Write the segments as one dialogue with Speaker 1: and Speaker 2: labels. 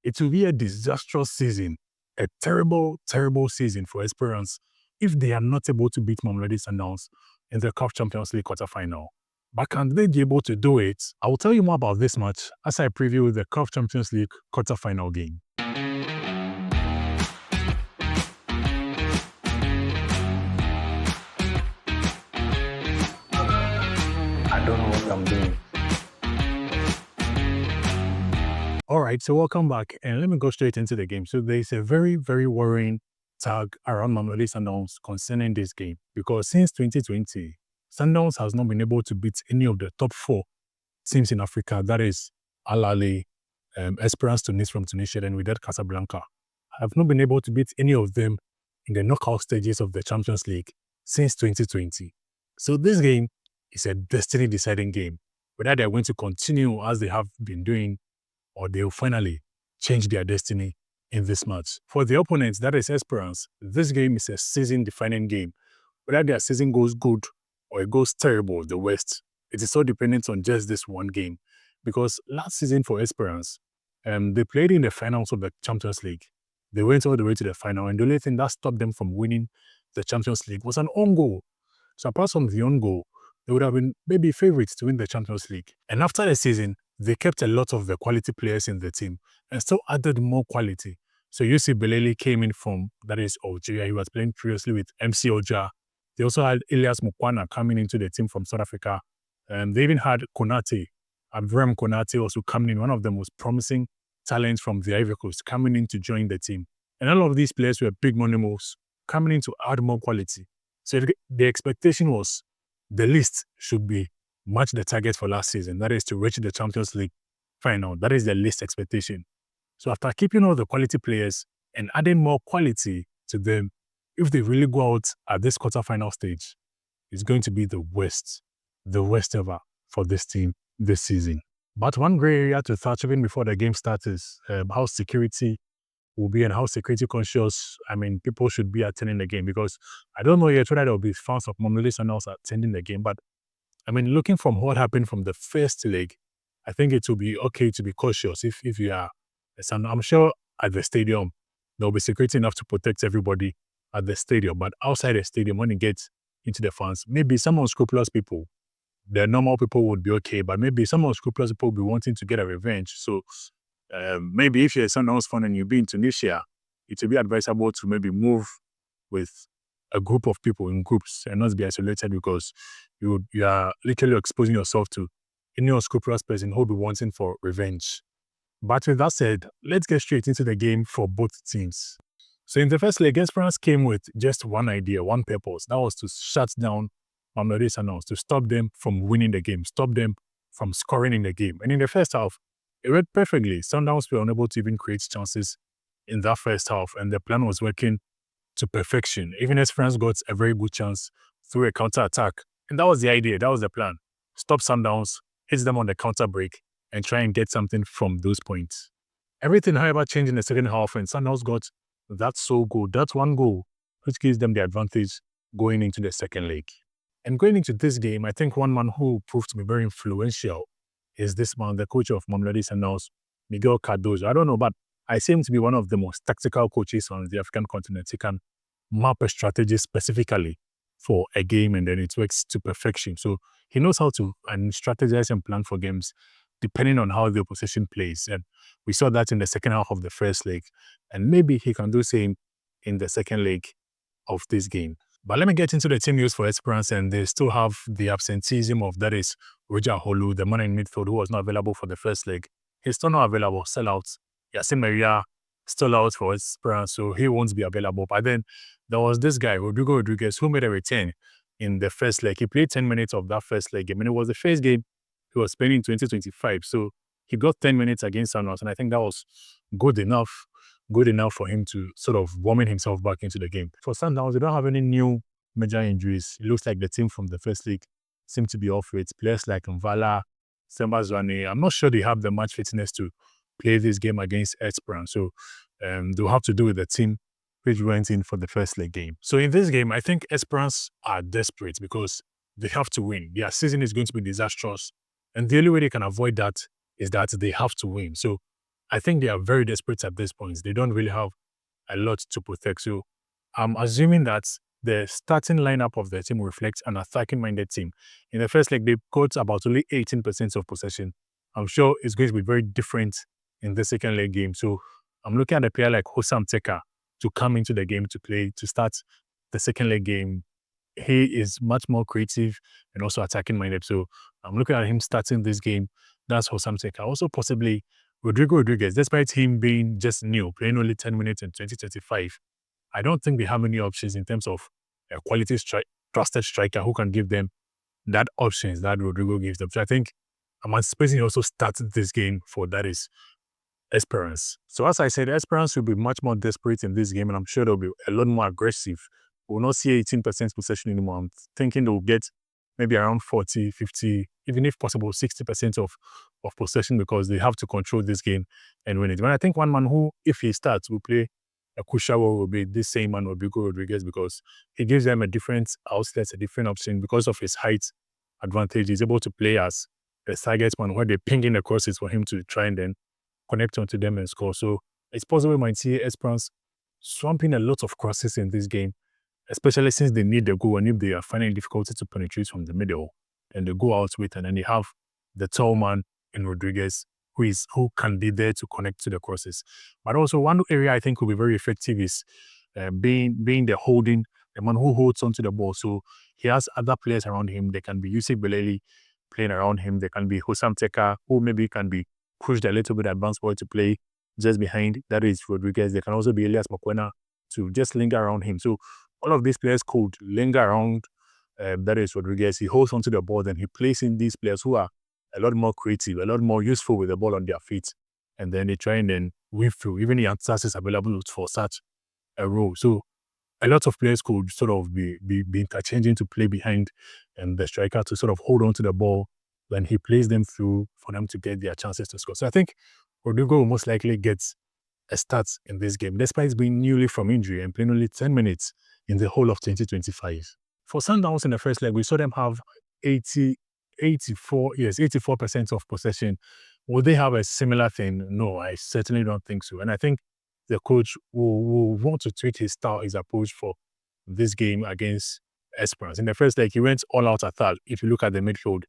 Speaker 1: It will be a disastrous season, a terrible, terrible season for Esperance if they are not able to beat Mamelodi Sundowns in the CAF Champions League quarterfinal. But can they be able to do it? I will tell you more about this match as I preview the CAF Champions League quarterfinal game. I don't know what I'm doing. All right, so welcome back, and let me go straight into the game. So there's a very, very worrying tag around Mamelodi Sundowns concerning this game because since 2020, Sundowns has not been able to beat any of the top 4 teams in Africa. That is Al Ahly, Esperance Tunis from Tunisia, and Wydad Casablanca. Have not been able to beat any of them in the knockout stages of the Champions League since 2020. So this game is a destiny-deciding game, whether they're going to continue as they have been doing or they'll finally change their destiny in this match. For the opponents, that is Esperance, this game is a season-defining game. Whether their season goes good or it goes terrible, the West, it is so dependent on just this one game. Because last season for Esperance, they played in the finals of the Champions League. They went all the way to the final, and the only thing that stopped them from winning the Champions League was an own goal. So apart from the own goal, they would have been maybe favorites to win the Champions League. And after the season, they kept a lot of the quality players in the team and still added more quality. So Yusuf Beleli came in from, that is Algeria. He was playing previously with MC Oja. They also had Elias Mukwana coming into the team from South Africa. They even had Konate, Avram Konate also coming in. One of the most promising talents from the Ivory Coast coming in to join the team. And all of these players were big money moves coming in to add more quality. So the expectation was the list should be match the target for last season. That is to reach the Champions League final. That is the least expectation. So after keeping all the quality players and adding more quality to them, if they really go out at this quarterfinal stage, it's going to be the worst ever for this team this season. But one gray area to touch even before the game starts is how security will be and how security conscious, people should be attending the game, because I don't know yet whether there will be fans of Mamelodi Sundowns attending the game, but looking from what happened from the first leg, I think it will be okay to be cautious if you are. I'm sure at the stadium, there will be security enough to protect everybody at the stadium. But outside the stadium, when it gets into the fans, maybe some unscrupulous people, the normal people would be okay, but maybe some unscrupulous people will be wanting to get a revenge. So maybe if you're a Sundowns fan and you be in Tunisia, it will be advisable to maybe move with a group of people in groups and not be isolated, because you are literally exposing yourself to any unscrupulous person who will be wanting for revenge. But with that said, let's get straight into the game for both teams. So in the first leg, Esperance came with just one idea, one purpose. That was to shut down Mamelodi Sundowns, to stop them from winning the game, stop them from scoring in the game. And in the first half, it worked perfectly. Sundowns were unable to even create chances in that first half, and the plan was working to perfection. Even Esperance got a very good chance through a counter-attack. And that was the idea, that was the plan. Stop Sundowns, hit them on the counter break, and try and get something from those points. Everything, however, changed in the second half, and Sundowns got that sole goal, that one goal, which gives them the advantage going into the second leg. And going into this game, I think one man who proved to be very influential is this man, the coach of Mamelodi Sundowns, Miguel Cardozo. I don't know, but I see him to be one of the most tactical coaches on the African continent. He can map a strategy specifically for a game, and then it works to perfection. So he knows how to strategize and plan for games depending on how the opposition plays. And we saw that in the second half of the first leg. And maybe he can do the same in the second leg of this game. But let me get into the team news for Esperance, and they still have the absenteeism of, that is, Roger Holu, the man in midfield who was not available for the first leg. He's still not available, sell out. Yasin Maria still out for Esperance, so he won't be available. But then there was this guy, Rodrigo Rodriguez, who made a return in the first leg. He played 10 minutes of that first leg game, and it was the first game he was playing in 2025. So he got 10 minutes against Sundowns, and I think that was good enough for him to sort of warming himself back into the game. For Sundowns, they don't have any new major injuries. It looks like the team from the first league seem to be off it. Players like Mvala, Semba Zwane, I'm not sure they have the match fitness to play this game against Esperance. So they'll have to do with the team which went in for the first leg game. So in this game, I think Esperance are desperate because they have to win. Their season is going to be disastrous. And the only way they can avoid that is that they have to win. So I think they are very desperate at this point. They don't really have a lot to protect. So I'm assuming that the starting lineup of the team reflects an attacking minded team. In the first leg, they got about only 18% of possession. I'm sure it's going to be very different in the second leg game. So I'm looking at a player like Hosam Teka to come into the game to play, to start the second leg game. He is much more creative and also attacking minded. So I'm looking at him starting this game. That's Hosam Teka. Also, possibly Rodrigo Rodriguez, despite him being just new, playing only 10 minutes in 2025. I don't think they have many options in terms of a quality trusted striker who can give them that options that Rodrigo gives them. So I think I'm anticipating he also starts this game for that is Esperance. So as I said, Esperance will be much more desperate in this game, and I'm sure they'll be a lot more aggressive. We'll not see 18% possession anymore. I'm thinking they'll get maybe around 40, 50, even if possible, 60% of possession because they have to control this game and win it. But I think one man who, if he starts, will play a crucial role will be this same man, Rodrigo Rodriguez, because he gives them a different outlet, a different option because of his height advantage. He's able to play as a target man where they ping in the crosses for him to try and then connect onto them and score. So it's possible we might see Esperance swamping a lot of crosses in this game, especially since they need the goal and if they are finding difficulty to penetrate from the middle and they go out with and then they have the tall man in Rodriguez who can be there to connect to the crosses. But also one area I think will be very effective is being the man who holds onto the ball. So he has other players around him. They can be Yusuf Beleli playing around him. They can be Hosam Teka, who maybe can be pushed a little bit advanced ball to play just behind. That is Rodriguez. They can also be Elias Mokwena to just linger around him. So all of these players could linger around. That is Rodriguez. He holds onto the ball, then he plays in these players who are a lot more creative, a lot more useful with the ball on their feet. And then they try and then win through. Even the answers is available for such a role. So a lot of players could sort of be interchanging to play behind the striker to sort of hold on to the ball when he plays them through for them to get their chances to score. So I think Rodrigo will most likely get a start in this game, despite being newly from injury and playing only 10 minutes in the whole of 2025. For Sundowns in the first leg, we saw them have 84% of possession. Will they have a similar thing? No, I certainly don't think so. And I think the coach will want to tweak his style, his approach for this game against Esperance. In the first leg, he went all out attack. If you look at the midfield,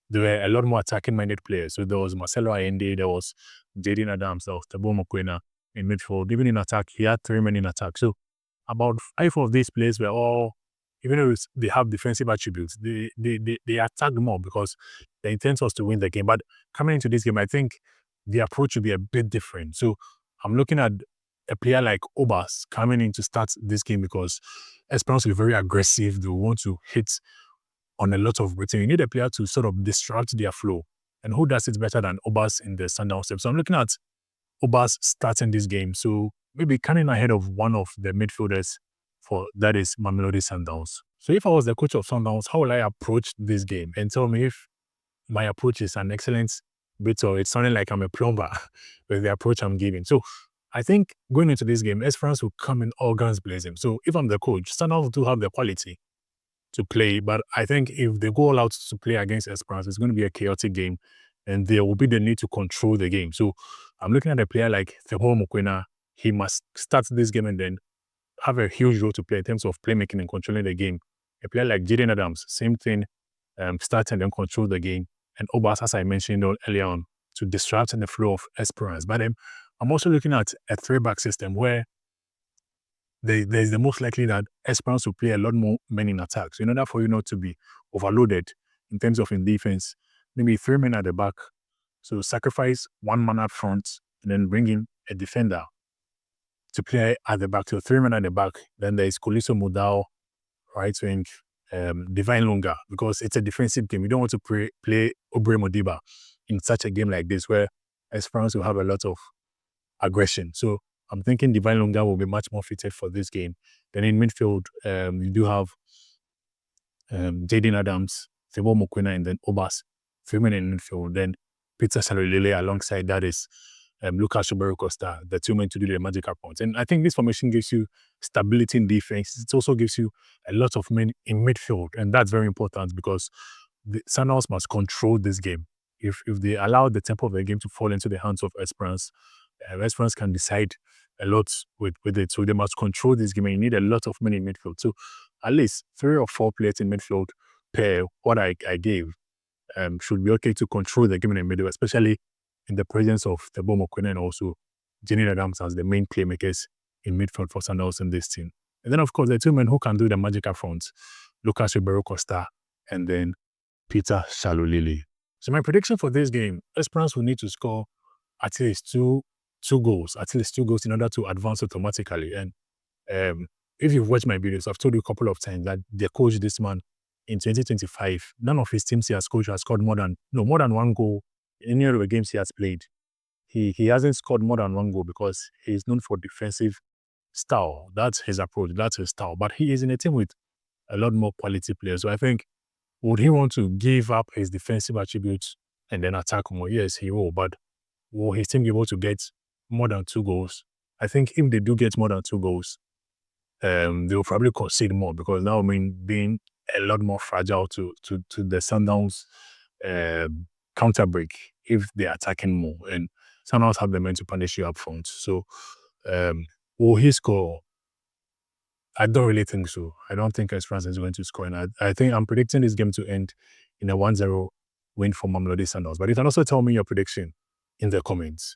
Speaker 1: there were a lot more attacking-minded players. So there was Marcelo Allende, there was Jaden Adams, there was Tabo Mokwena in midfield. Even in attack, he had 3 men in attack. So about 5 of these players were all, even though they have defensive attributes, they attacked more because the intent was to win the game. But coming into this game, I think the approach will be a bit different. So I'm looking at a player like Obas coming in to start this game because Esperance will be very aggressive. They want to hit on a lot of routine. You need a player to sort of disrupt their flow. And who does it better than Obas in the Sundowns team? So I'm looking at Obas starting this game. So maybe coming ahead of one of the midfielders for that is Mamelodi Sundowns. So if I was the coach of Sundowns, how will I approach this game? And tell me if my approach is an excellent bit or it's sounding like I'm a plumber with the approach I'm giving. So I think going into this game, Esperance will come in all guns blazing. So if I'm the coach, Sundowns do have the quality to play, but I think if they go all out to play against Esperance, it's going to be a chaotic game and there will be the need to control the game. So I'm looking at a player like Tabo Mokwena. He must start this game and then have a huge role to play in terms of playmaking and controlling the game. A player like Jaden Adams, same thing, start and then control the game. And Obas, as I mentioned earlier on, to disrupt the flow of Esperance. But I'm also looking at a 3-back system where there's the most likely that Esperance will play a lot more men in attacks. In order for you not to be overloaded in terms of in defense, maybe 3 men at the back. So sacrifice 1 man up front and then bring in a defender to play at the back. So 3 men at the back. Then there's Koliso Mudao, right wing, Divine Lunga, because it's a defensive game. You don't want to play Obre Modiba in such a game like this where Esperance will have a lot of aggression. So I'm thinking Divine Lunga will be much more fitted for this game. Then in midfield, you do have Jaden Adams, Tabo Mokwena, and then Obas, 3 men in midfield. Then Peter Salolele alongside that is Lucas Shobero Costa, the 2 men to do the magical points. And I think this formation gives you stability in defense. It also gives you a lot of men in midfield. And that's very important because the Sundowns must control this game. if they allow the tempo of the game to fall into the hands of Esperance, Esperance can decide a lot with it. So they must control this game, and you need a lot of men in midfield. So at least 3 or 4 players in midfield per what I gave should be okay to control the game in the middle, especially in the presence of the Mokwena and also Jenny Adams as the main playmakers in midfield for Sundowns in this team. And then, of course, the two men who can do the magic up front, Lucas Ribeiro Costa and then Peter Shalulili. So my prediction for this game, Esperance will need to score at least two goals, in order to advance automatically. And if you've watched my videos, I've told you a couple of times that the coach this man in 2025, none of his teams he has coached has scored more than one goal in any of the games he has played. He hasn't scored more than one goal because he's known for defensive style. That's his approach. That's his style. But he is in a team with a lot more quality players. So I think, would he want to give up his defensive attributes and then attack more? Yes, he will. But will his team be able to get more than 2 goals? I think if they do get more than 2 goals, they will probably concede more because that will mean being a lot more fragile to the Sundowns counter break if they're attacking more. And Sundowns have the men to punish you up front. So will he score? I don't really think so. I don't think Esperance is going to score. And I think I'm predicting this game to end in a 1-0 win for Mamelodi Sundowns. But you can also tell me your prediction in the comments.